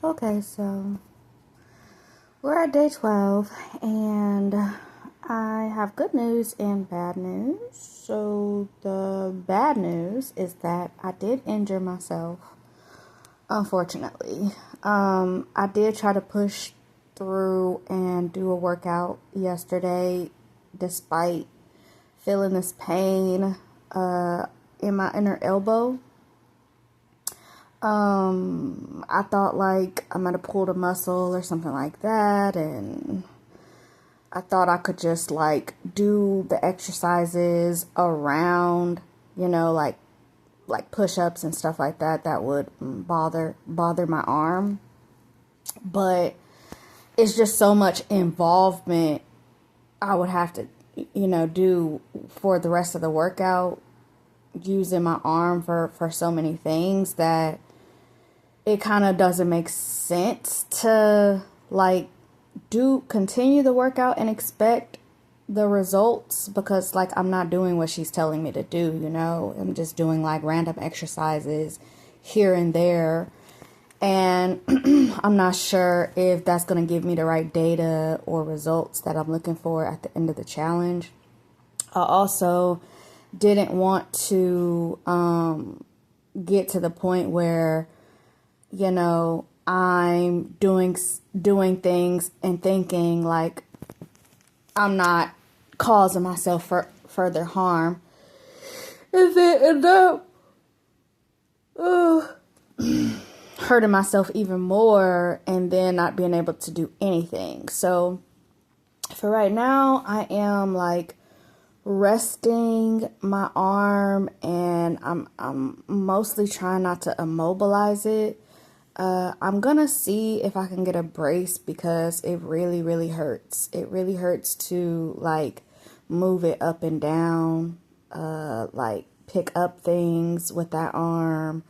Okay, so we're at day 12, and I have good news and bad news. So, the bad news is that I did injure myself, unfortunately. I did try to push through and do a workout yesterday despite feeling this pain in my inner elbow. I thought like I might have pulled a muscle or something like that, and I thought I could just like do the exercises around, like push-ups and stuff like that that would bother my arm. But it's just so much involvement I would have to, do for the rest of the workout using my arm for so many things that it kind of doesn't make sense to like continue the workout and expect the results, because like I'm not doing what she's telling me to do. I'm just doing like random exercises here and there, and I'm not sure if that's going to give me the right data or results that I'm looking for at the end of the challenge. I also didn't want to get to the point where I'm doing things and thinking like I'm not causing myself further harm, and then end up hurting myself even more, and then not being able to do anything. So for right now, I am like resting my arm, and I'm mostly trying not to immobilize it. I'm gonna see if I can get a brace, because it really, really hurts. It really hurts to like move it up and down, like pick up things with that arm.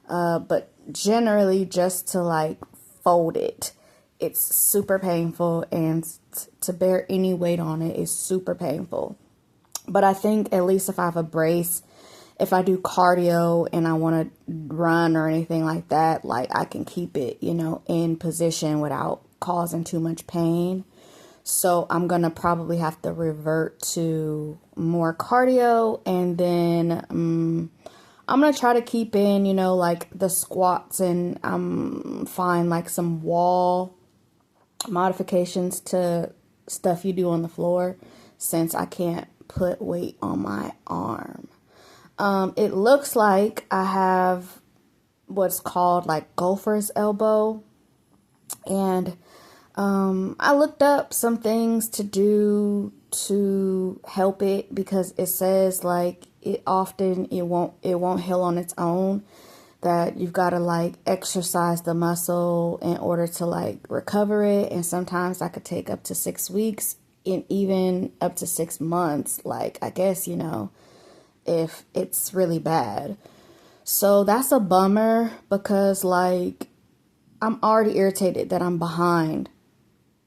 But generally just to like fold it. It's super painful, and to bear any weight on it is super painful. But I think at least if I have a brace, if I do cardio and I want to run or anything like that, like I can keep it, in position without causing too much pain. So I'm going to probably have to revert to more cardio, and then I'm going to try to keep in, like the squats, and find like some wall modifications to stuff you do on the floor, since I can't put weight on my arm. It looks like I have what's called like golfer's elbow. And I looked up some things to do to help it, because it says like it won't heal on its own, that you've got to like exercise the muscle in order to like recover it. And sometimes that could take up to 6 weeks, and even up to 6 months, like I guess, if it's really bad. So that's a bummer, because like I'm already irritated that I'm behind.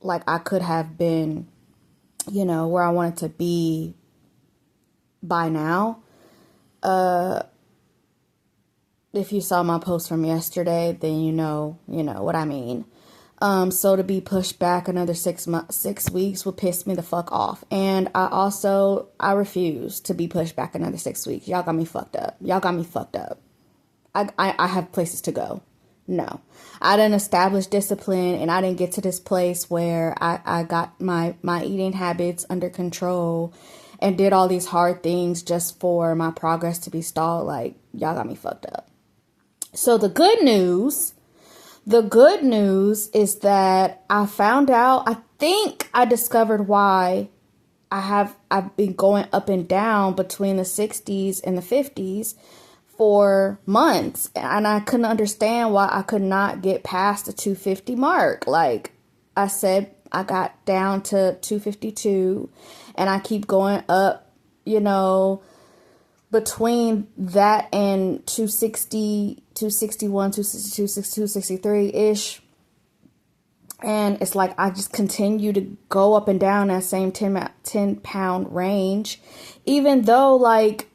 Like I could have been, where I wanted to be by now. If you saw my post from yesterday, then you know what I mean. So to be pushed back another 6 weeks would piss me the fuck off. And I refuse to be pushed back another 6 weeks. Y'all got me fucked up. Y'all got me fucked up. I have places to go. No, I didn't establish discipline, and I didn't get to this place where I got my eating habits under control and did all these hard things just for my progress to be stalled. Like, y'all got me fucked up. So the good news is that I found out, I think I discovered why I've been going up and down between the 60s and the 50s for months, and I couldn't understand why I could not get past the 250 mark. Like I said, I got down to 252, and I keep going up, between that and 260, 261, 263-ish. And it's like I just continue to go up and down that same 10 pound range, even though like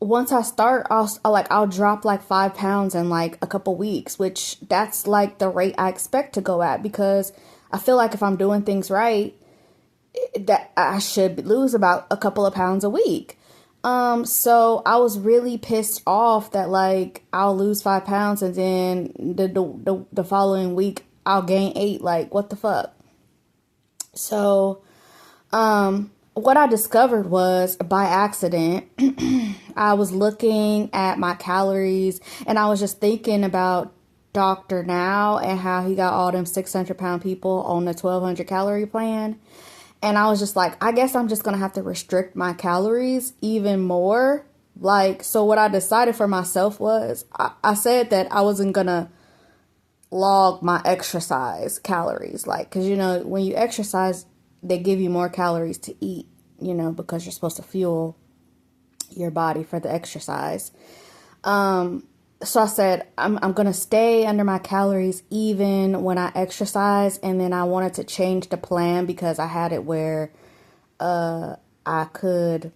once I start, I'll drop like 5 pounds in like a couple weeks, which that's like the rate I expect to go at, because I feel like if I'm doing things right, that I should lose about a couple of pounds a week. So I was really pissed off that like I'll lose 5 pounds and then the following week I'll gain 8. Like, what the fuck? So, what I discovered was by accident, I was looking at my calories and I was just thinking about Dr. Now and how he got all them 600-pound people on the 1200 calorie plan. And I was just like, I guess I'm just going to have to restrict my calories even more. Like, so what I decided for myself was I said that I wasn't going to log my exercise calories. Like, because, you know, when you exercise, they give you more calories to eat, you know, because you're supposed to fuel your body for the exercise. So I said, I'm going to stay under my calories even when I exercise. And then I wanted to change the plan because I had it where I could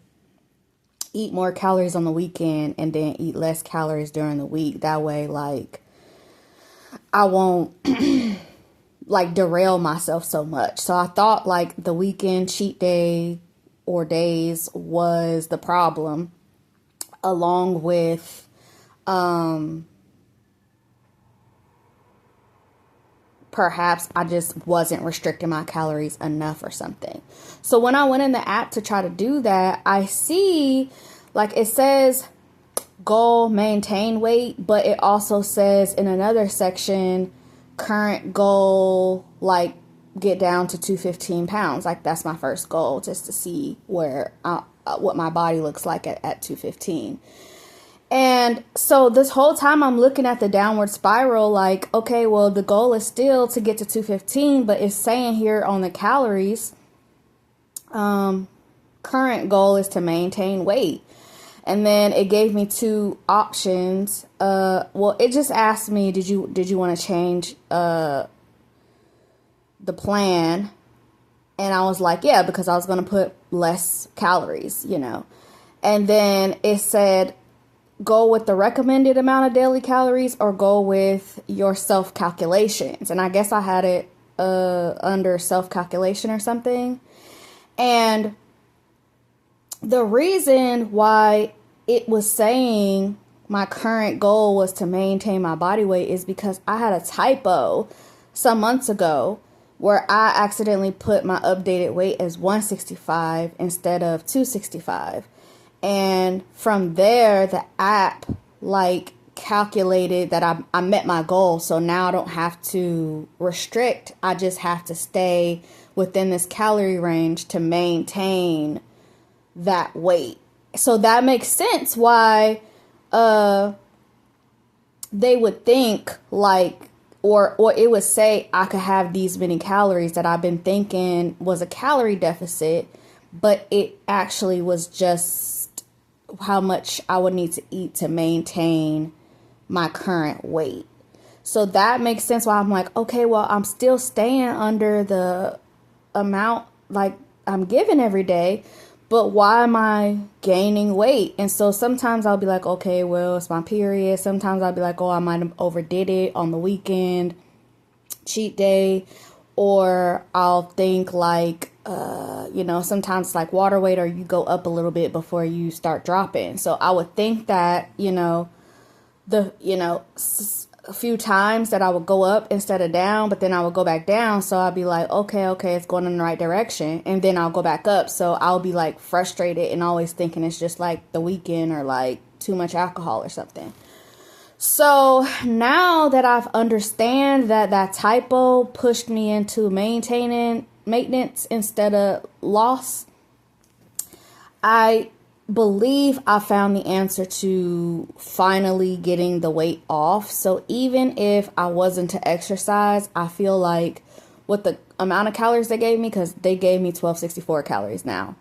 eat more calories on the weekend and then eat less calories during the week. That way, like, I won't like derail myself so much. So I thought like the weekend cheat day or days was the problem, along with perhaps I just wasn't restricting my calories enough or something. So when I went in the app to try to do that, I see like it says goal maintain weight, but it also says in another section current goal, like get down to 215 pounds. Like that's my first goal, just to see where what my body looks like at 215. And so this whole time I'm looking at the downward spiral, like, okay, well, the goal is still to get to 215, but it's saying here on the calories, current goal is to maintain weight. And then it gave me 2 options. Well, it just asked me, did you want to change the plan? And I was like, yeah, because I was going to put less calories, you know. And then it said, go with the recommended amount of daily calories or go with your self-calculations. And I guess I had it under self-calculation or something. And the reason why it was saying my current goal was to maintain my body weight is because I had a typo some months ago where I accidentally put my updated weight as 165 instead of 265. And from there, the app like calculated that I met my goal. So now I don't have to restrict. I just have to stay within this calorie range to maintain that weight. So that makes sense why they would think like, or it would say I could have these many calories that I've been thinking was a calorie deficit, but it actually was just how much I would need to eat to maintain my current weight. So that makes sense why I'm like, okay, well, I'm still staying under the amount like I'm given every day, but why am I gaining weight? And so sometimes I'll be like, okay, well, it's my period. Sometimes I'll be like, oh, I might have overdid it on the weekend, cheat day. Or I'll think like, you know, sometimes it's like water weight, or you go up a little bit before you start dropping. So I would think that, you know, a few times that I would go up instead of down, but then I would go back down. So I'd be like, okay, it's going in the right direction. And then I'll go back up. So I'll be like frustrated and always thinking it's just like the weekend or like too much alcohol or something. So now that I've understand that typo pushed me into maintenance instead of loss, I believe I found the answer to finally getting the weight off. So even if I wasn't to exercise, I feel like with the amount of calories they gave me, because they gave me 1264 calories now.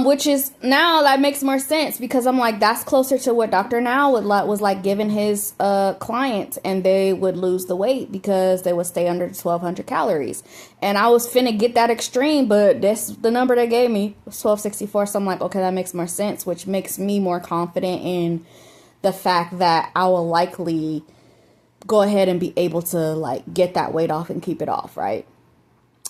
Which is now that makes more sense because I'm like, that's closer to what Dr. Now was like giving his clients, and they would lose the weight because they would stay under 1,200 calories. And I was finna get that extreme, but that's the number they gave me, 1,264. So I'm like, okay, that makes more sense, which makes me more confident in the fact that I will likely go ahead and be able to like get that weight off and keep it off, right?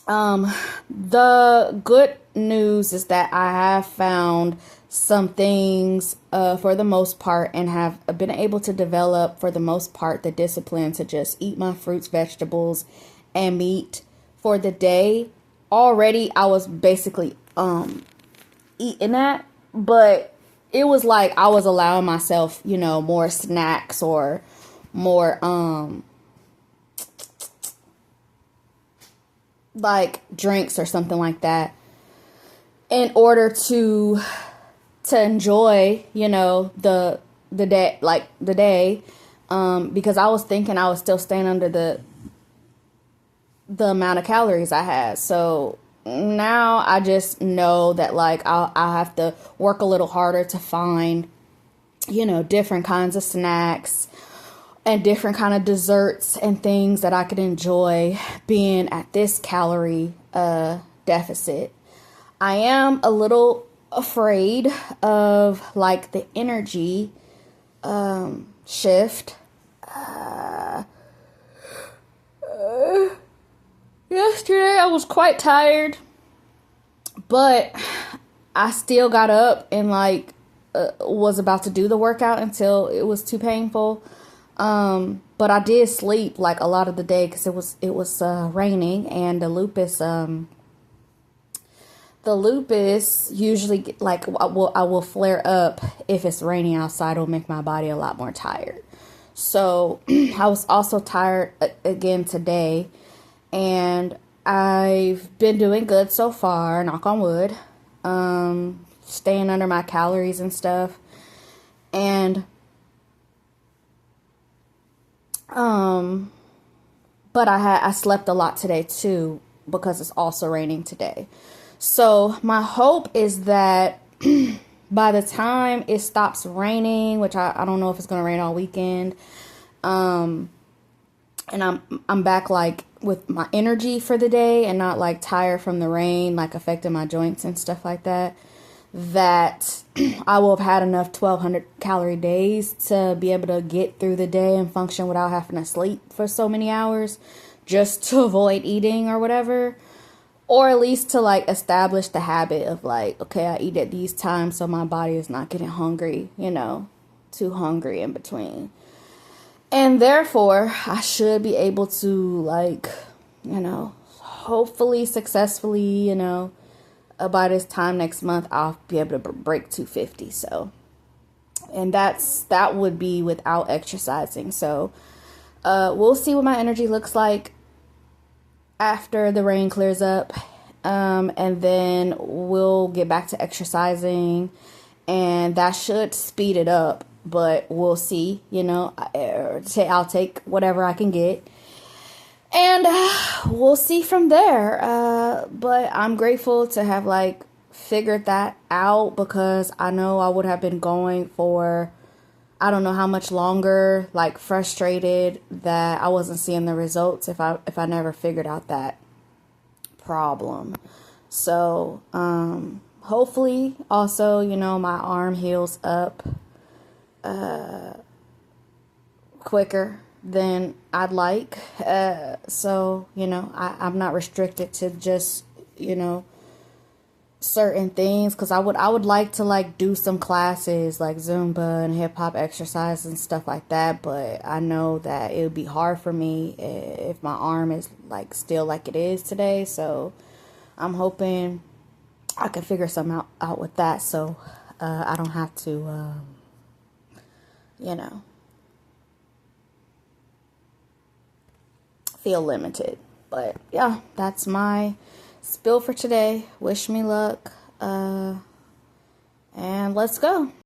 The good news is that I have found some things for the most part, and have been able to develop for the most part the discipline to just eat my fruits, vegetables, and meat for the day. Already I was basically eating that, but it was like I was allowing myself, you know, more snacks or more like drinks or something like that in order to enjoy, you know, the day, like the day, because I was thinking I was still staying under the amount of calories I had. So now I just know that like I'll have to work a little harder to find, you know, different kinds of snacks and different kind of desserts and things that I could enjoy being at this calorie deficit. I am a little afraid of like the energy shift. Yesterday I was quite tired, but I still got up and like was about to do the workout until it was too painful. But I did sleep like a lot of the day because it was raining, and the lupus usually like I will flare up if it's raining outside. It'll make my body a lot more tired. So I was also tired again today, and I've been doing good so far, knock on wood. Staying under my calories and stuff. And but I slept a lot today too because it's also raining today. So my hope is that by the time it stops raining, which I don't know if it's going to rain all weekend, and I'm back like with my energy for the day and not like tired from the rain, like affecting my joints and stuff like that, that I will have had enough 1,200 calorie days to be able to get through the day and function without having to sleep for so many hours just to avoid eating or whatever. Or at least to like establish the habit of like, okay, I eat at these times so my body is not getting hungry, you know, too hungry in between. And therefore, I should be able to like, you know, hopefully successfully, you know, by this time next month, I'll be able to break 250. So, and that would be without exercising. So, we'll see what my energy looks like after the rain clears up. And then we'll get back to exercising, and that should speed it up, but we'll see, you know, I'll take whatever I can get. And we'll see from there. But I'm grateful to have like figured that out, because I know I would have been going for I don't know how much longer, like frustrated that I wasn't seeing the results if I never figured out that problem. So hopefully also, you know, my arm heals up quicker than I'd like. So, you know, I'm not restricted to just, you know, certain things, because I would like to like do some classes like Zumba and hip hop exercise and stuff like that, but I know that it would be hard for me if my arm is like still like it is today. So I'm hoping I can figure something out with that, so I don't have to you know, feel limited. But yeah, that's my spill for today. Wish me luck, and let's go.